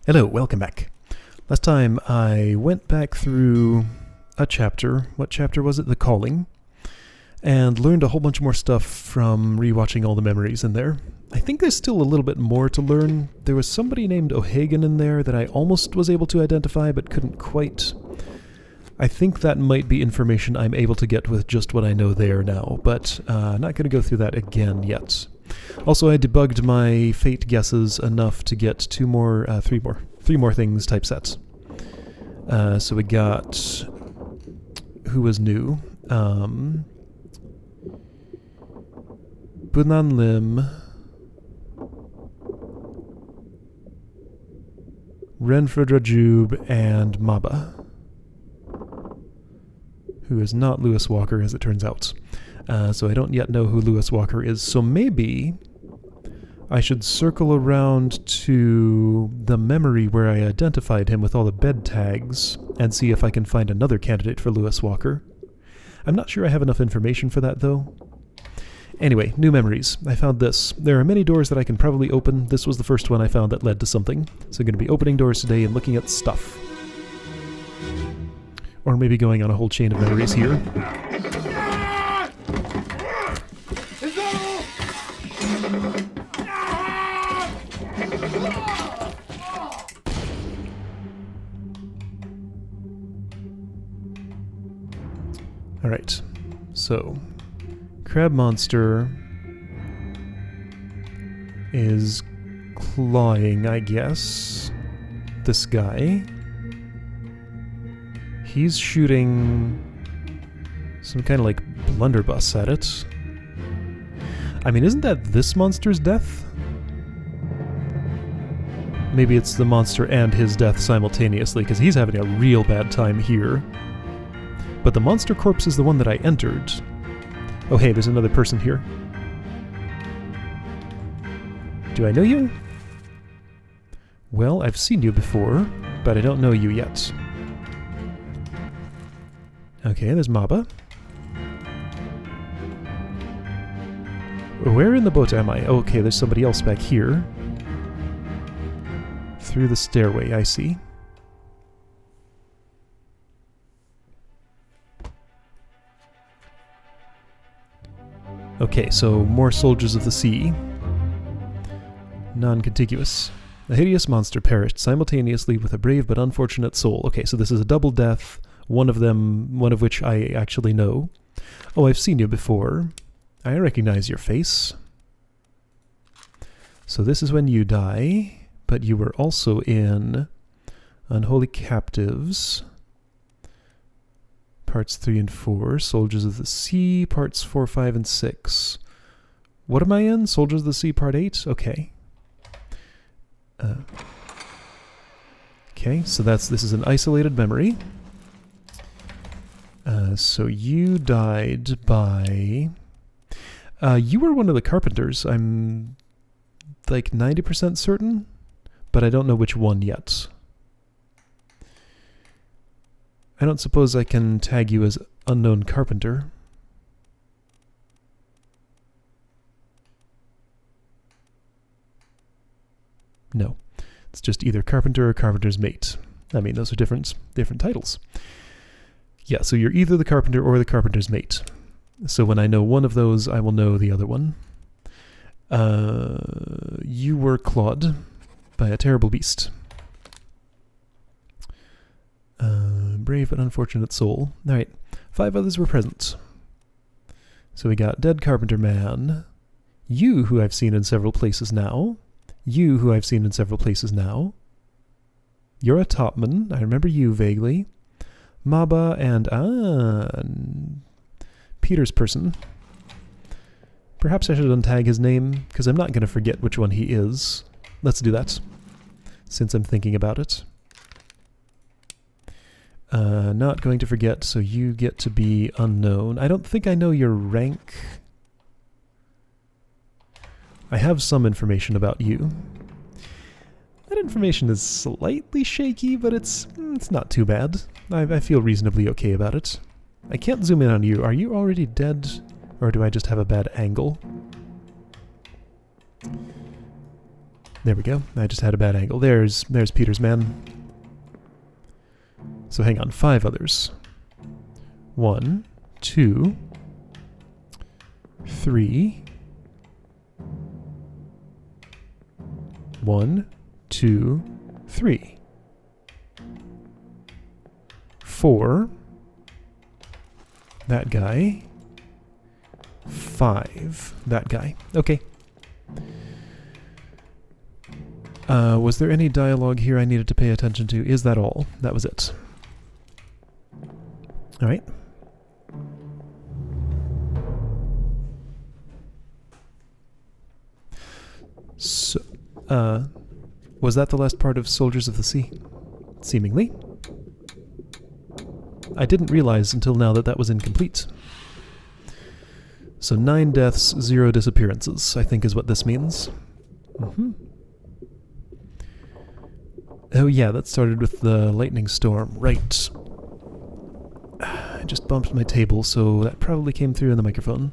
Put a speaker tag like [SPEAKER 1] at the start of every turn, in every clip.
[SPEAKER 1] Hello, welcome back. Last time I went back through a chapter. What chapter was it? The Calling. And learned a whole bunch more stuff from rewatching all the memories in there. I think there's still a little bit more to learn. There was somebody named O'Hagan in there that I almost was able to identify but couldn't quite. I think that might be information I'm able to get with just what I know there now, but not going to go through that again yet. Also, I debugged my fate guesses enough to get three more things typesets. So we got who was new. Bunan Lim, Renfred Rajub, and Maba, who is not Lewis Walker, as it turns out. So I don't yet know who Lewis Walker is, so maybe I should circle around to the memory where I identified him with all the bed tags and see if I can find another candidate for Lewis Walker. I'm not sure I have enough information for that, though. Anyway, new memories. I found this. There are many doors that I can probably open. This was the first one I found that led to something. So I'm going to be opening doors today and looking at stuff. Or maybe going on a whole chain of memories here. Alright, so Crab Monster is clawing, I guess, this guy. He's shooting some kind of like blunderbuss at it. I mean, isn't that this monster's death? Maybe it's the monster and his death simultaneously, because he's having a real bad time here. But the monster corpse is the one that I entered. Oh hey, there's another person here. Do I know you? Well, I've seen you before, but I don't know you yet. Okay, there's Maba. Where in the boat am I? Okay, there's somebody else back here. Through the stairway, I see. Okay, so more soldiers of the sea. Non-contiguous. A hideous monster perished simultaneously with a brave but unfortunate soul. Okay, so this is a double death, one of which I actually know. Oh, I've seen you before. I recognize your face. So this is when you die, but you were also in Unholy Captives. Parts 3 and 4, Soldiers of the Sea, Parts 4, 5, and 6. What am I in? Soldiers of the Sea, Part 8? Okay. Okay, so this is an isolated memory. So you died by... you were one of the carpenters, I'm like 90% certain, but I don't know which one yet. I don't suppose I can tag you as unknown carpenter. No. It's just either carpenter or carpenter's mate. I mean, those are different titles. Yeah, so you're either the carpenter or the carpenter's mate. So when I know one of those, I will know the other one. You were clawed by a terrible beast. Brave but unfortunate soul. Alright, 5 others were present. So we got Dead Carpenter Man. You, who I've seen in several places now. You, who I've seen in several places now. You're a topman. I remember you vaguely. Maba and Peter's person. Perhaps I should untag his name, because I'm not going to forget which one he is. Let's do that, since I'm thinking about it. Not going to forget, so you get to be unknown. I don't think I know your rank. I have some information about you. That information is slightly shaky, but it's not too bad. I feel reasonably okay about it. I can't zoom in on you. Are you already dead, or do I just have a bad angle? There we go. I just had a bad angle. There's Peter's man. So hang on, 5 others. 1, 2, 3. 1, 2, 3. 4. That guy. 5. That guy. Okay. Was there any dialogue here I needed to pay attention to? Is that all? That was it. Alright. So, was that the last part of Soldiers of the Sea? Seemingly. I didn't realize until now that that was incomplete. So 9 deaths, 0 disappearances, I think is what this means. Oh yeah, that started with the lightning storm, right. I just bumped my table, so that probably came through in the microphone.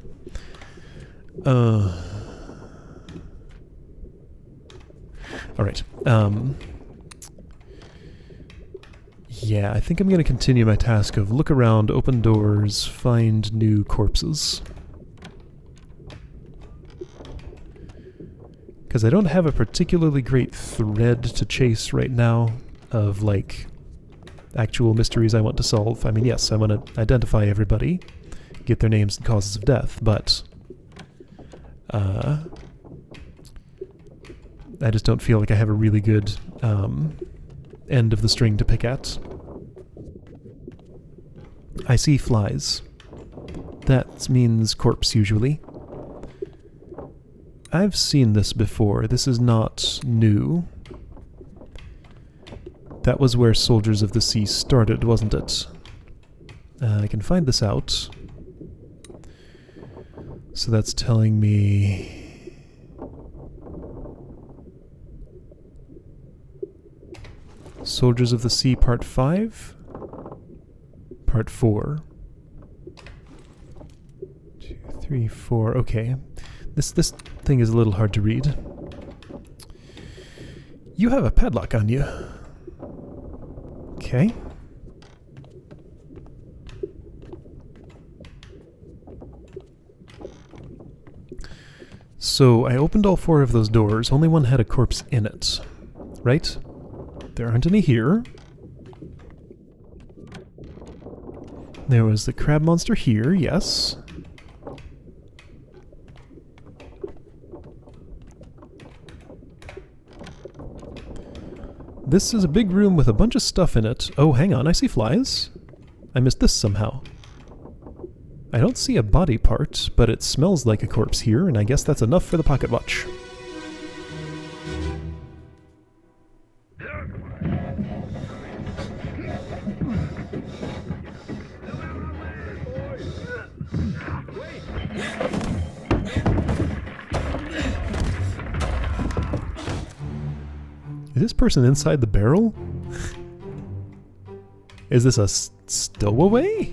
[SPEAKER 1] Alright, yeah, I think I'm going to continue my task of look around, open doors, find new corpses. Because I don't have a particularly great thread to chase right now of, like, actual mysteries I want to solve. I mean, yes, I want to identify everybody, get their names and causes of death, but I just don't feel like I have a really good end of the string to pick at. I see flies. That means corpse, usually. I've seen this before. This is not new. That was where Soldiers of the Sea started, wasn't it? I can find this out. So that's telling me... Soldiers of the Sea Part 5? Part 4. 2, 3, 4. Okay. This thing is a little hard to read. You have a padlock on you. Okay. So I opened all 4 of those doors. Only one had a corpse in it. Right? There aren't any here. There was the crab monster here, yes. This is a big room with a bunch of stuff in it. Oh, hang on, I see flies. I missed this somehow. I don't see a body part, but it smells like a corpse here, and I guess that's enough for the pocket watch. Is this person inside the barrel? Is this a stowaway?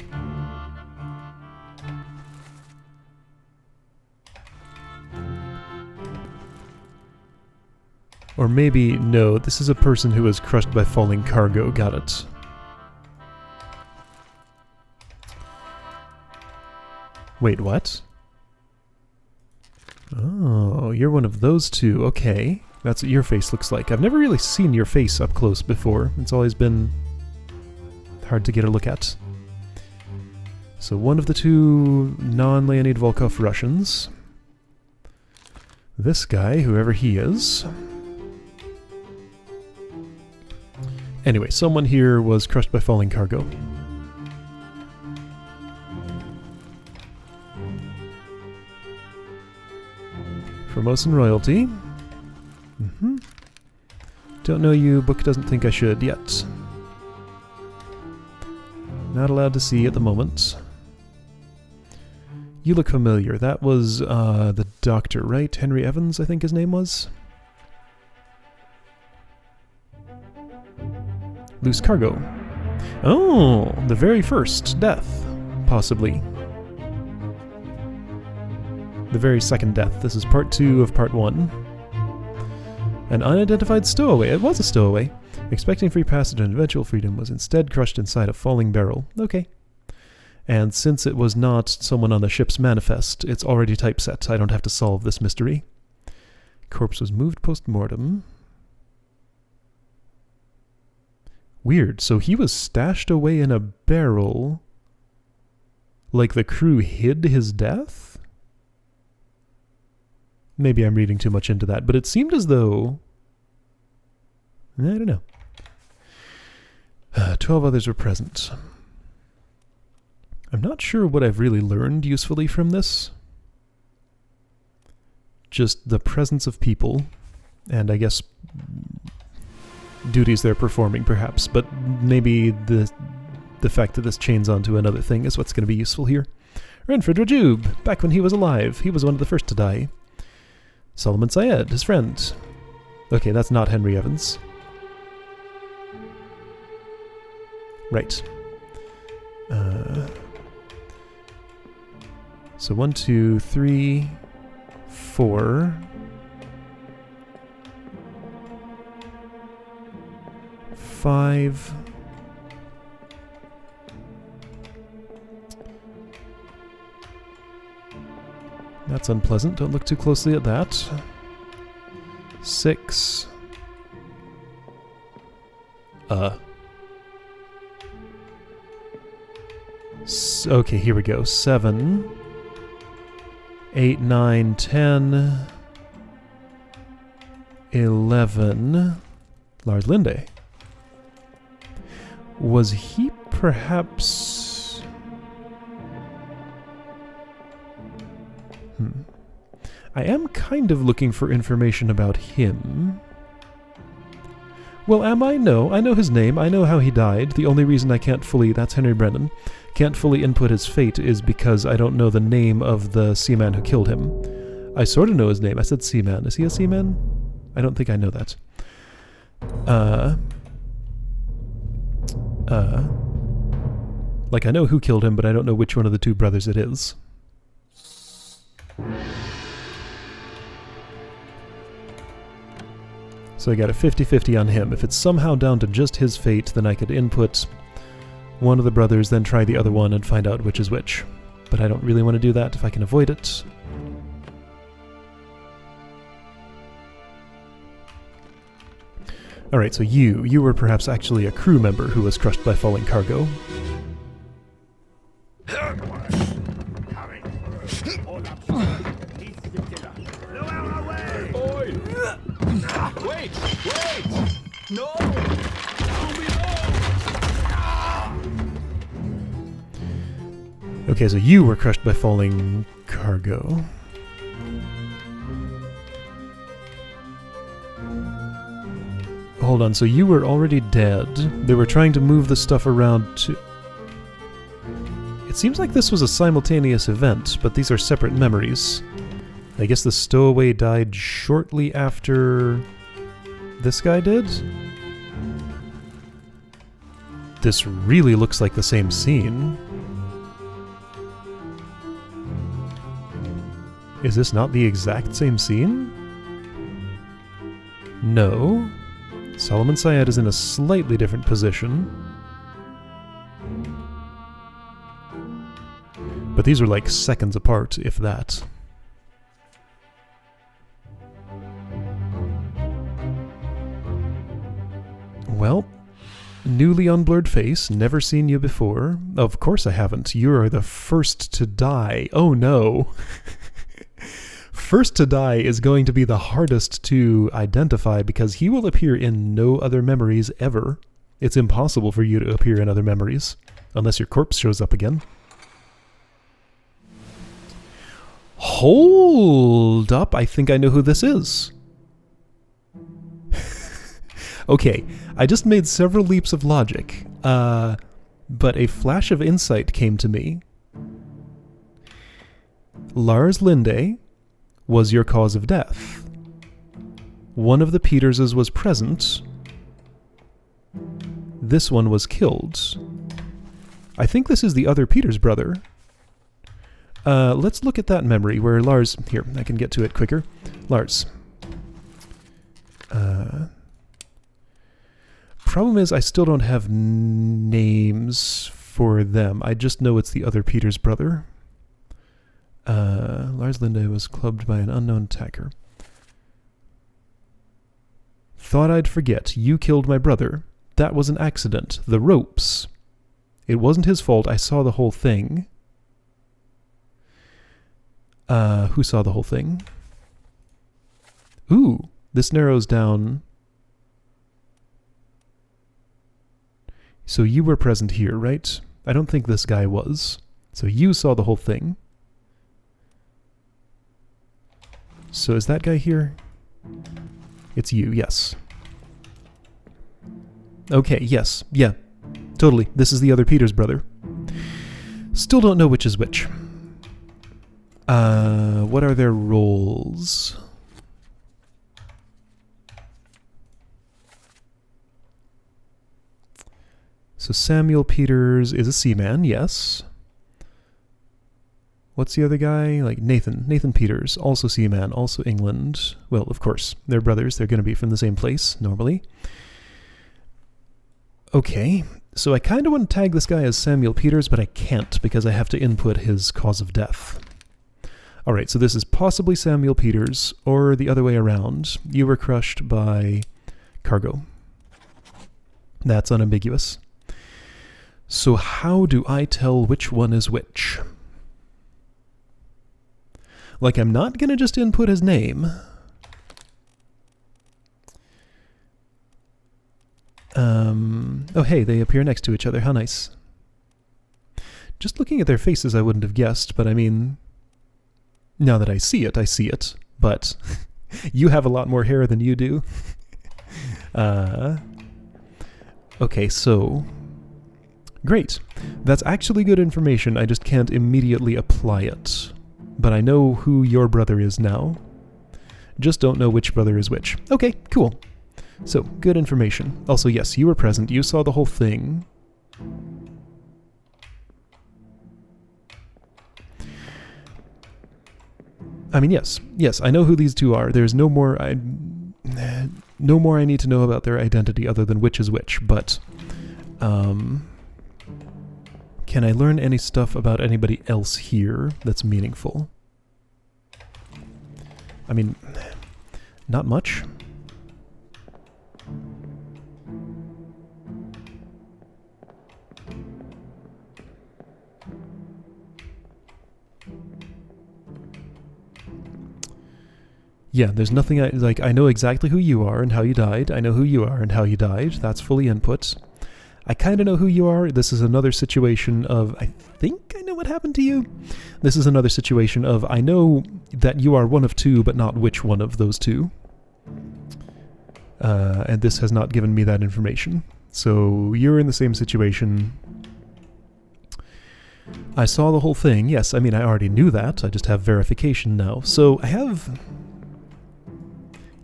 [SPEAKER 1] Or maybe, no, this is a person who was crushed by falling cargo. Got it. Wait, what? Oh, you're one of those two. Okay. That's what your face looks like. I've never really seen your face up close before. It's always been hard to get a look at. So one of the 2 non-Leonid Volkov Russians. This guy, whoever he is. Anyway, someone here was crushed by falling cargo. Formosan royalty. Don't know you, book doesn't think I should yet. Not allowed to see at the moment. You look familiar. That was the doctor, right? Henry Evans, I think his name was? Loose cargo. Oh, the very first death, possibly. The very second death. This is part 2 of part 1. An unidentified stowaway. It was a stowaway. Expecting free passage and eventual freedom was instead crushed inside a falling barrel. Okay. And since it was not someone on the ship's manifest, it's already typeset. I don't have to solve this mystery. Corpse was moved post-mortem. Weird. So he was stashed away in a barrel. Like the crew hid his death? Maybe I'm reading too much into that, but it seemed as though... I don't know. 12 others were present. I'm not sure what I've really learned usefully from this. Just the presence of people, and I guess duties they're performing, perhaps, but maybe the fact that this chains onto another thing is what's going to be useful here. Renfred Rajub, back when he was alive. He was one of the first to die. Solomon Syed, his friend. Okay, that's not Henry Evans. Right. So 1, 2, 3, 4. 5. That's unpleasant. Don't look too closely at that. 6. Okay, here we go. 7. 8, 9, 10. 11. Lars Linde. Was he perhaps... I am kind of looking for information about him. Well, am I? No. I know his name. I know how he died. The only reason I can't fully... That's Henry Brennan. Can't fully input his fate is because I don't know the name of the seaman who killed him. I sort of know his name. I said seaman. Is he a seaman? I don't think I know that. Like, I know who killed him, but I don't know which one of the two brothers it is. So I got a 50-50 on him. If it's somehow down to just his fate, then I could input one of the brothers, then try the other one and find out which is which. But I don't really want to do that if I can avoid it. Alright, so you were perhaps actually a crew member who was crushed by falling cargo.
[SPEAKER 2] Wait! No!
[SPEAKER 1] Okay, so you were crushed by falling cargo. Hold on, so you were already dead. They were trying to move the stuff around to... It seems like this was a simultaneous event, but these are separate memories. I guess the stowaway died shortly after this guy did? This really looks like the same scene. Is this not the exact same scene? No. Solomon Syed is in a slightly different position. But these are like seconds apart, if that. Well, newly unblurred face, never seen you before. Of course I haven't. You are the first to die. Oh no. First to die is going to be the hardest to identify because he will appear in no other memories ever. It's impossible for you to appear in other memories, unless your corpse shows up again. Hold up, I think I know who this is. Okay, I just made several leaps of logic, but a flash of insight came to me. Lars Linde was your cause of death. One of the Peterses was present. This one was killed. I think this is the other Peters brother. Let's look at that memory where Lars... Here, I can get to it quicker. Lars. Problem is, I still don't have names for them. I just know it's the other Peter's brother. Lars Linde was clubbed by an unknown attacker. Thought I'd forget. You killed my brother. That was an accident. The ropes. It wasn't his fault. I saw the whole thing. Who saw the whole thing? Ooh, this narrows down. So you were present here, right? I don't think this guy was. So you saw the whole thing. So is that guy here? It's you, yes. Okay, yes, yeah. Totally. This is the other Peter's brother. Still don't know which is which. What are their roles? So Samuel Peters is a seaman, yes. What's the other guy? Like Nathan Peters, also seaman, also England. Well, of course, they're brothers. They're going to be from the same place, normally. Okay, so I kind of want to tag this guy as Samuel Peters, but I can't because I have to input his cause of death. Alright, so this is possibly Samuel Peters, or the other way around. You were crushed by cargo. That's unambiguous. So how do I tell which one is which? Like, I'm not going to just input his name. Oh, hey, they appear next to each other. How nice. Just looking at their faces, I wouldn't have guessed, but I mean, now that I see it, but you have a lot more hair than you do. Okay, so great. That's actually good information. I just can't immediately apply it. But I know who your brother is now. Just don't know which brother is which. Okay, cool. So, good information. Also, yes, you were present. You saw the whole thing. I mean, yes, I know who these two are. There's no more I need to know about their identity other than which is which, but can I learn any stuff about anybody else here that's meaningful? I mean, not much. Yeah, there's nothing I know exactly who you are and how you died. I know who you are and how you died. That's fully input. I kind of know who you are. This is another situation of, I think I know what happened to you. This is another situation of, I know that you are one of two, but not which one of those two. And this has not given me that information. So you're in the same situation. I saw the whole thing. Yes, I mean, I already knew that. I just have verification now. So I have...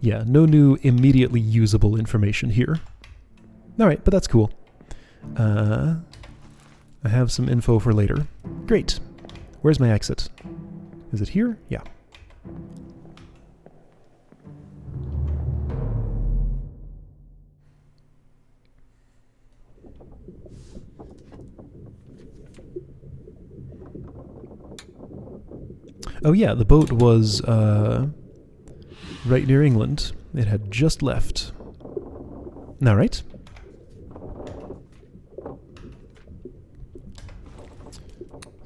[SPEAKER 1] yeah, no new immediately usable information here. Alright, but that's cool. I have some info for later. Great. Where's my exit? Is it here? Yeah. Oh yeah, the boat was right near England. It had just left. All right.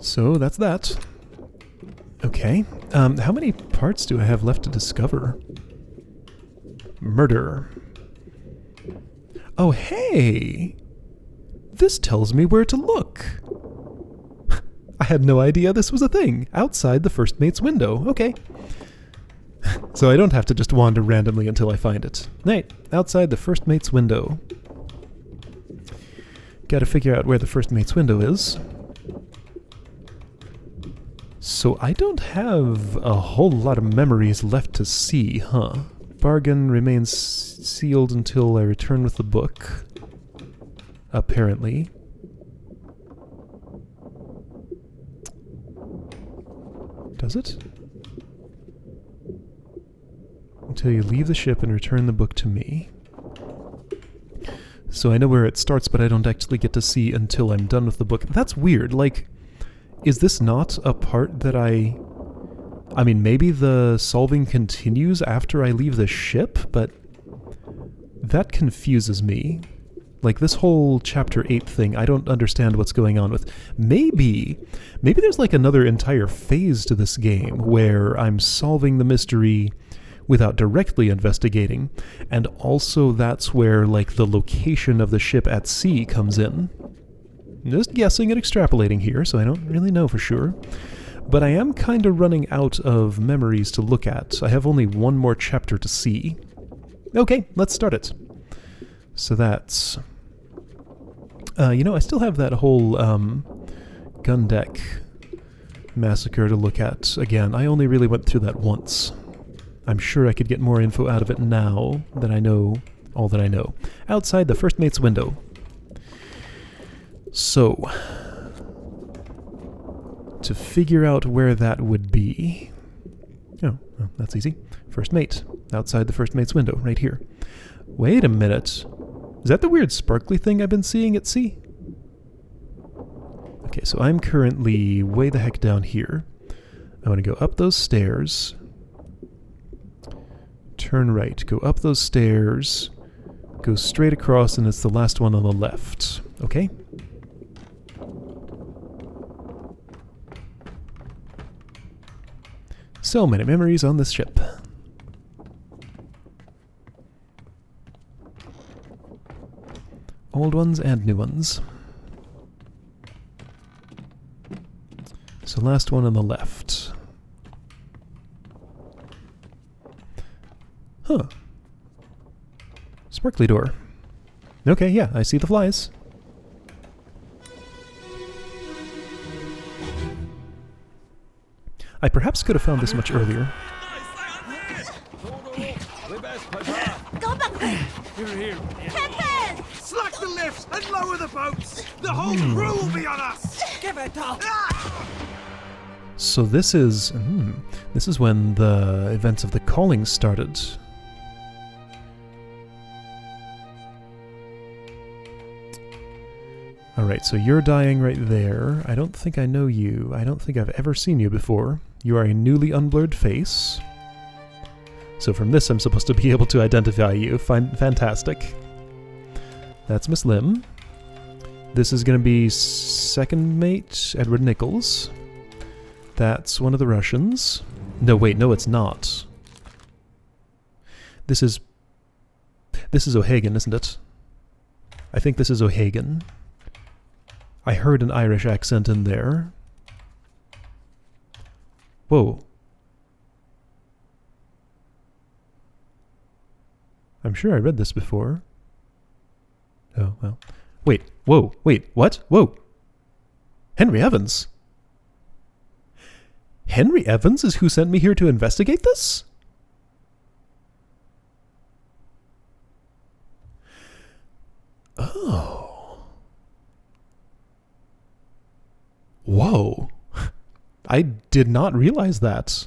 [SPEAKER 1] So that's that. Okay. How many parts do I have left to discover? Murder. Oh, hey! This tells me where to look. I had no idea this was a thing. Outside the first mate's window. Okay. So I don't have to just wander randomly until I find it. Right. Outside the first mate's window. Gotta figure out where the first mate's window is. So I don't have a whole lot of memories left to see, huh? Bargain remains sealed until I return with the book. Apparently. Does it? until you leave the ship and return the book to me. So I know where it starts, but I don't actually get to see until I'm done with the book. That's weird. Like, is this not a part that I mean, maybe the solving continues after I leave the ship, but that confuses me. Like, this whole Chapter 8 thing, I don't understand what's going on with. Maybe there's like another entire phase to this game where I'm solving the mystery without directly investigating, and also that's where, like, the location of the ship at sea comes in. Just guessing and extrapolating here, so I don't really know for sure. But I am kind of running out of memories to look at. I have only one more chapter to see. Okay, let's start it. So that's... you know, I still have that whole gun deck massacre to look at again. I only really went through that once. I'm sure I could get more info out of it now that I know all that I know. Outside the first mate's window. So, to figure out where that would be... Oh, well, that's easy. First mate. Outside the first mate's window, right here. Wait a minute. Is that the weird sparkly thing I've been seeing at sea? Okay, so I'm currently way the heck down here. I want to go up those stairs. Turn right. Go up those stairs. Go straight across, and it's the last one on the left. Okay? So many memories on this ship. Old ones and new ones. So last one on the left. Huh. Sparkly door. Okay, yeah, I see the flies. I perhaps could have found this much earlier.
[SPEAKER 3] Go back there!
[SPEAKER 2] Here.
[SPEAKER 3] Captain!
[SPEAKER 2] Slack the lifts and lower the boats. The whole crew will be on us. Give it up.
[SPEAKER 1] So this is when the events of the calling started. Alright, so you're dying right there. I don't think I know you. I don't think I've ever seen you before. You are a newly unblurred face. So from this I'm supposed to be able to identify you. Fantastic. That's Miss Lim. This is going to be second mate Edward Nichols. That's one of the Russians. No, wait, no it's not. This is O'Hagan, isn't it? I think this is O'Hagan. I heard an Irish accent in there. Whoa. I'm sure I read this before. Oh, well. Wait, whoa, wait, what? Whoa. Henry Evans? Henry Evans is who sent me here to investigate this? Oh. Whoa. I did not realize that.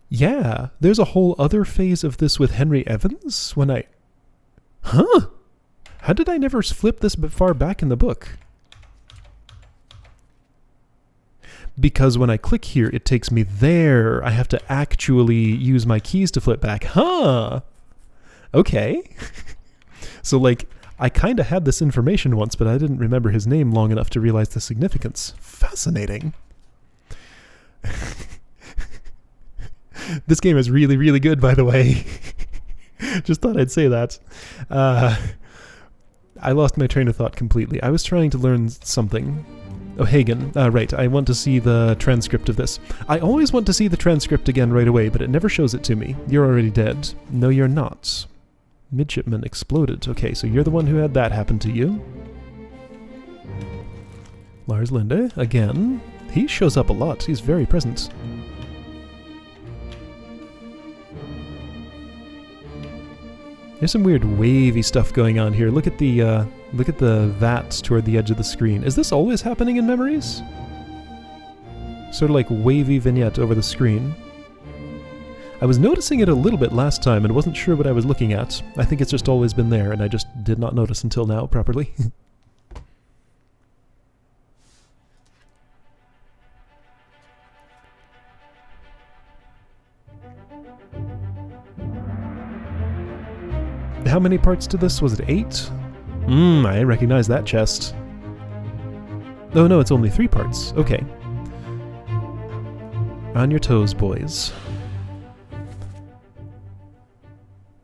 [SPEAKER 1] Yeah, there's a whole other phase of this with Henry Evans when I... Huh? How did I never flip this far back in the book? Because when I click here, it takes me there. I have to actually use my keys to flip back. Huh? Okay. So, like, I kind of had this information once, but I didn't remember his name long enough to realize the significance. Fascinating. This game is really, really good, by the way. Just thought I'd say that. I lost my train of thought completely. I was trying to learn something. O'Hagan. Right, I want to see the transcript of this. I always want to see the transcript again right away, but it never shows it to me. You're already dead. No, you're not. Midshipman exploded. Okay, so you're the one who had that happen to you. Lars Linde, again. He shows up a lot. He's very present. There's some weird wavy stuff going on here. Look at the vats toward the edge of the screen. Is this always happening in Memories? Sort of like wavy vignette over the screen. I was noticing it a little bit last time and wasn't sure what I was looking at. I think it's just always been there, and I just did not notice until now properly. How many parts to this? Was it 8? I recognize that chest. Oh no, it's only 3 parts. Okay. On your toes, boys.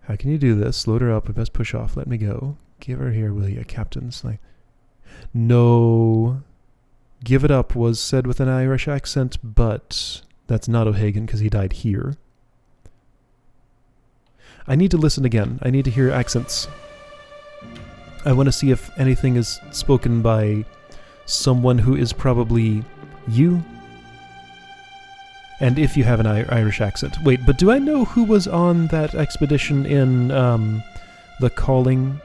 [SPEAKER 1] How can you do this? Load her up. We best push off. Let me go. Give her here, will you, Captain's like. No. Give it up was said with an Irish accent, but that's not O'Hagan because he died here. I need to listen again. I need to hear accents. I want to see if anything is spoken by someone who is probably you. And if you have an Irish accent. Wait, but do I know who was on that expedition in The Calling?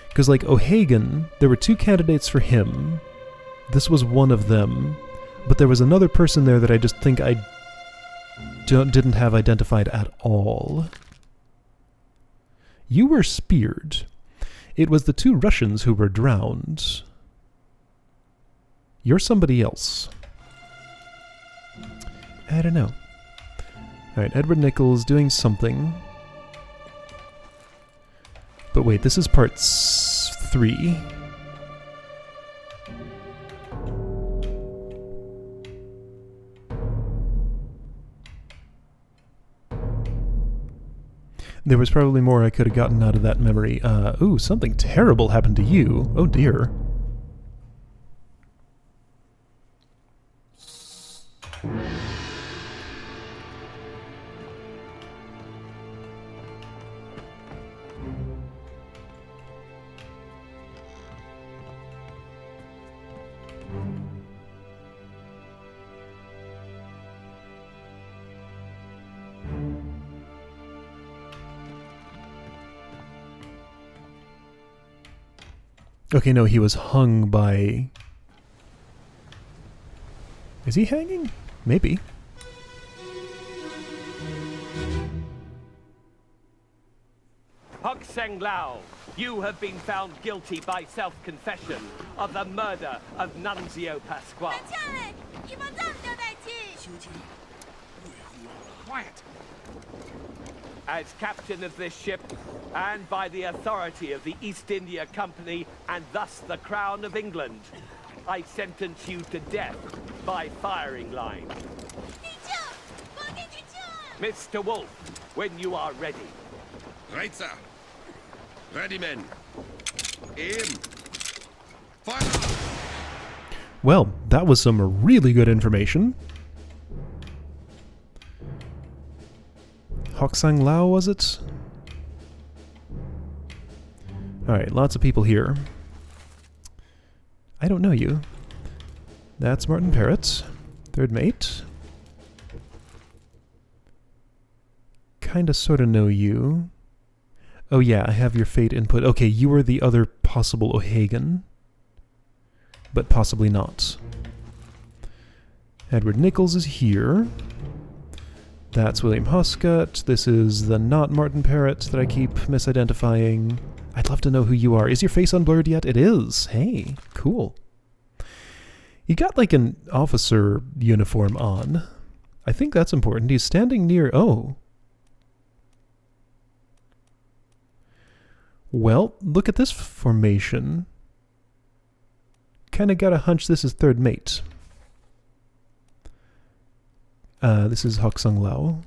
[SPEAKER 1] Because, like, O'Hagan, there were 2 candidates for him. This was one of them. But there was another person there that I just think I didn't have identified at all. You were speared. It was the 2 Russians who were drowned. You're somebody else. I don't know. Alright, Edward Nichols doing something. But wait, this is part 3. There was probably more I could have gotten out of that memory. Ooh, something terrible happened to you. Oh dear. Okay, no, he was hung by... Is he hanging? Maybe.
[SPEAKER 4] Hokseng Lao, you have been found guilty by self-confession of the murder of Nunzio Pasquale.
[SPEAKER 2] Quiet.
[SPEAKER 4] As captain of this ship, and by the authority of the East India Company, and thus the Crown of England, I sentence you to death by firing line. Mr. Wolf, when you are ready.
[SPEAKER 5] Right, sir. Ready, men. Aim. Fire!
[SPEAKER 1] Well, that was some really good information. Hokseng Lao, was it? Alright, lots of people here. I don't know you. That's Martin Parrott, 3rd mate. Kinda sorta know you. Oh yeah, I have your fate input. Okay, you are the other possible O'Hagan. But possibly not. Edward Nichols is here. That's William Hoscott. This is the not Martin Parrott that I keep misidentifying. I'd love to know who you are. Is your face unblurred yet? It is. Hey, cool. You got like an officer uniform on. I think that's important. He's standing near... Oh. Well, look at this formation. Kinda got a hunch this is 3rd mate. This is Hokseng Lao.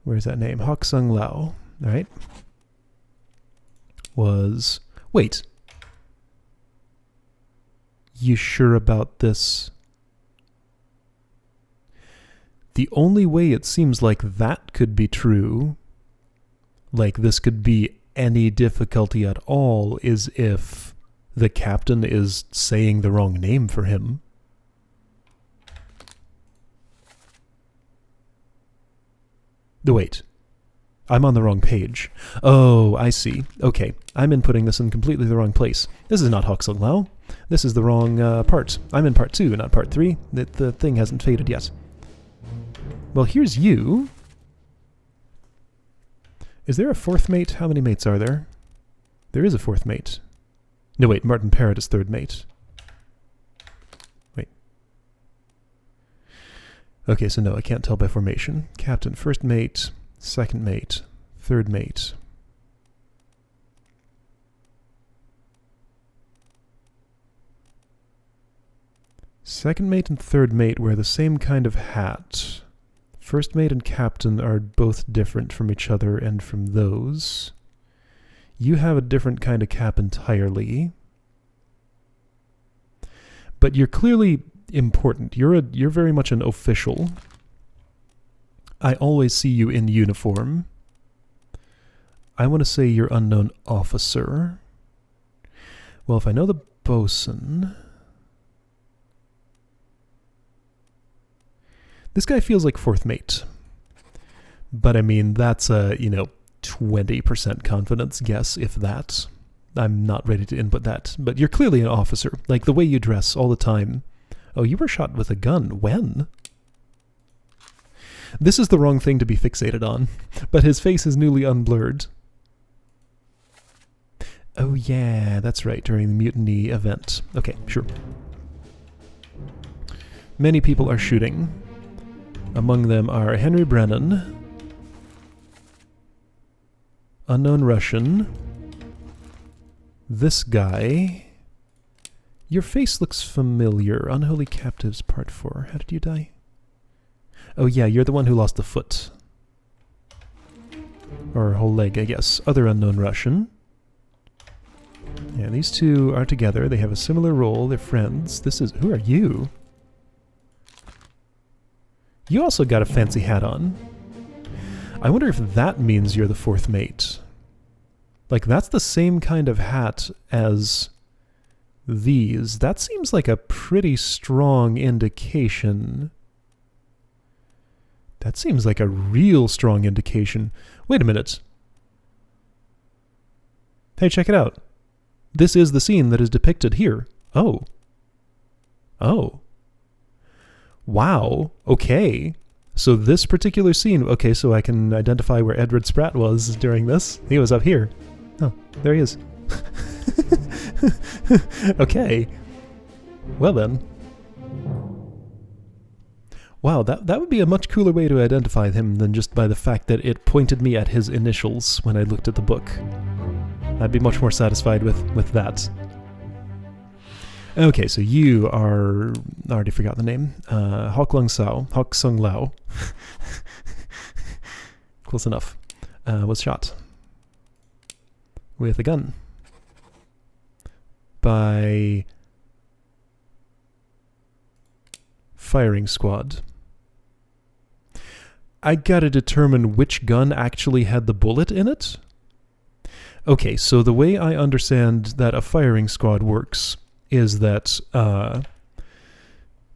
[SPEAKER 1] Where's that name? Hokseng Lao. Alright. Was... Wait. You sure about this? The only way it seems like that could be true, like this could be any difficulty at all, is if the captain is saying the wrong name for him. Wait. I'm on the wrong page. Oh, I see. Okay, I'm inputting this in completely the wrong place. This is not Hoksung Lao. This is the wrong part. I'm in part 2, not part 3. The thing hasn't faded yet. Well, here's you. Is there a fourth mate? How many mates are there? There is a fourth mate. No, wait, Martin Parrott is third mate. Wait. Okay, so no, I can't tell by formation. Captain, first mate, second mate, third mate. Second mate and third mate wear the same kind of hat. First mate and captain are both different from each other and from those. You have a different kind of cap entirely. But you're clearly important. You're very much an official. I always see you in uniform. I want to say you're unknown officer. Well, if I know the bosun... This guy feels like fourth mate. But I mean, that's a, 20% confidence guess, if that. I'm not ready to input that. But you're clearly an officer. Like, the way you dress all the time. Oh, you were shot with a gun. When? This is the wrong thing to be fixated on. But his face is newly unblurred. Oh yeah, that's right, during the mutiny event. Okay, sure. Many people are shooting. Among them are Henry Brennan, unknown Russian, this guy. Your face looks familiar. Unholy Captives, Part 4. How did you die? Oh yeah, you're the one who lost a foot. Or a whole leg, I guess. Other unknown Russian. Yeah, these two are together. They have a similar role. They're friends. This is... Who are you? You also got a fancy hat on. I wonder if that means you're the fourth mate. Like, that's the same kind of hat as these. That seems like a pretty strong indication. That seems like a real strong indication. Wait a minute. Hey, check it out. This is the scene that is depicted here. Oh. Oh. Wow, okay. So this particular scene, okay, so I can identify where Edward Spratt was during this. He was up here. Oh, there he is. Okay. Well then. Wow, that would be a much cooler way to identify him than just by the fact that it pointed me at his initials when I looked at the book. I'd be much more satisfied with that. Okay, so you are... I already forgot the name. Hoksung Lao. Close enough. Was shot. With a gun. By... firing squad. I gotta determine which gun actually had the bullet in it? Okay, so the way I understand that a firing squad works is that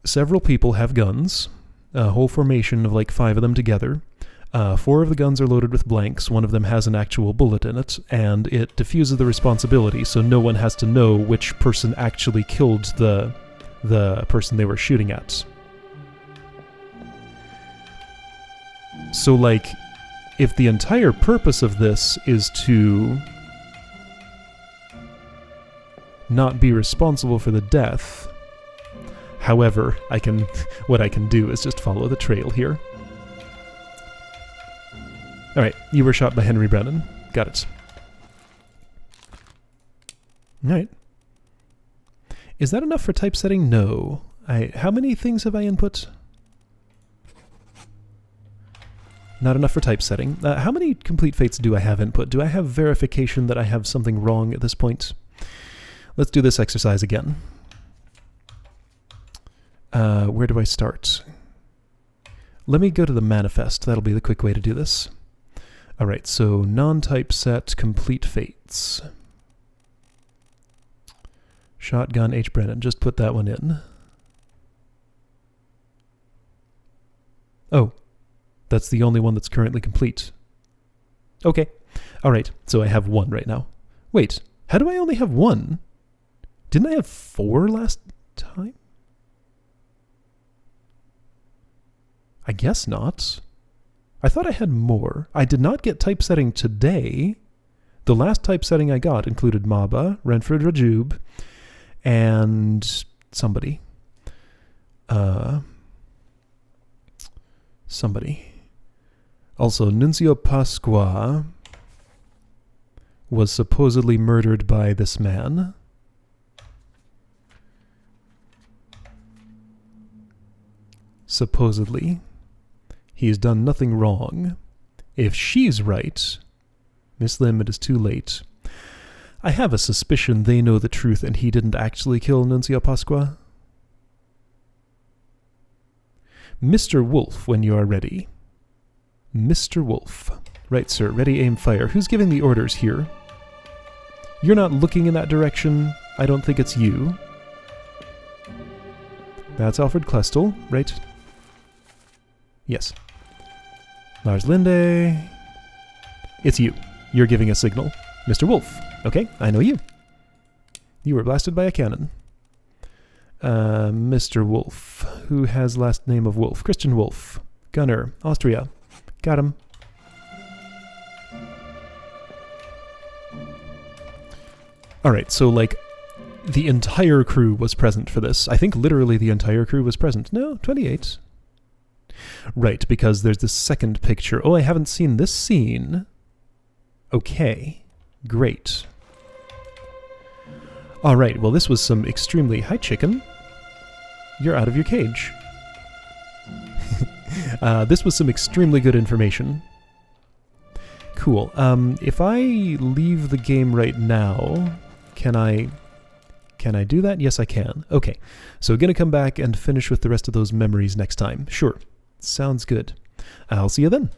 [SPEAKER 1] several people have guns, a whole formation of like 5 of them together. 4 of the guns are loaded with blanks, 1 of them has an actual bullet in it, and it diffuses the responsibility, so no one has to know which person actually killed the person they were shooting at. So, like, if the entire purpose of this is to not be responsible for the death, however, what I can do is just follow the trail here. Alright, you were shot by Henry Brennan. Got it. Alright. Is that enough for typesetting? No. How many things have I input? Not enough for typesetting. How many complete fates do I have input? Do I have verification that I have something wrong at this point? Let's do this exercise again. Where do I start? Let me go to the manifest. That'll be the quick way to do this. Alright, so non-typeset complete fates. Shotgun H. Brennan. Just put that one in. Oh, that's the only one that's currently complete. Okay. All right. So I have 1 right now. Wait. How do I only have 1? Didn't I have 4 last time? I guess not. I thought I had more. I did not get typesetting today. The last typesetting I got included Maba, Renfred Rajub, and somebody. Also, Nunzio Pasqua was supposedly murdered by this man. Supposedly. He has done nothing wrong. If she's right, Miss Lim, it is too late. I have a suspicion they know the truth and he didn't actually kill Nunzio Pasqua. Mr. Wolf, when you are ready. Mr. Wolf. Right, sir. Ready, aim, fire. Who's giving the orders here? You're not looking in that direction. I don't think it's you. That's Alfred Klestel, right? Yes. Lars Linde. It's you. You're giving a signal. Mr. Wolf. Okay, I know you. You were blasted by a cannon. Mr. Wolf. Who has last name of Wolf? Christian Wolf. Gunner. Austria. Got him. Alright, so like, the entire crew was present for this. I think literally the entire crew was present. No, 28. Right, because there's this second picture. Oh, I haven't seen this scene. Okay, great. Alright, well this was some extremely... Hi, chicken. You're out of your cage. This was some extremely good information. Cool. If I leave the game right now, can I do that? Yes, I can. Okay. So gonna come back and finish with the rest of those memories next time. Sure. Sounds good. I'll see you then.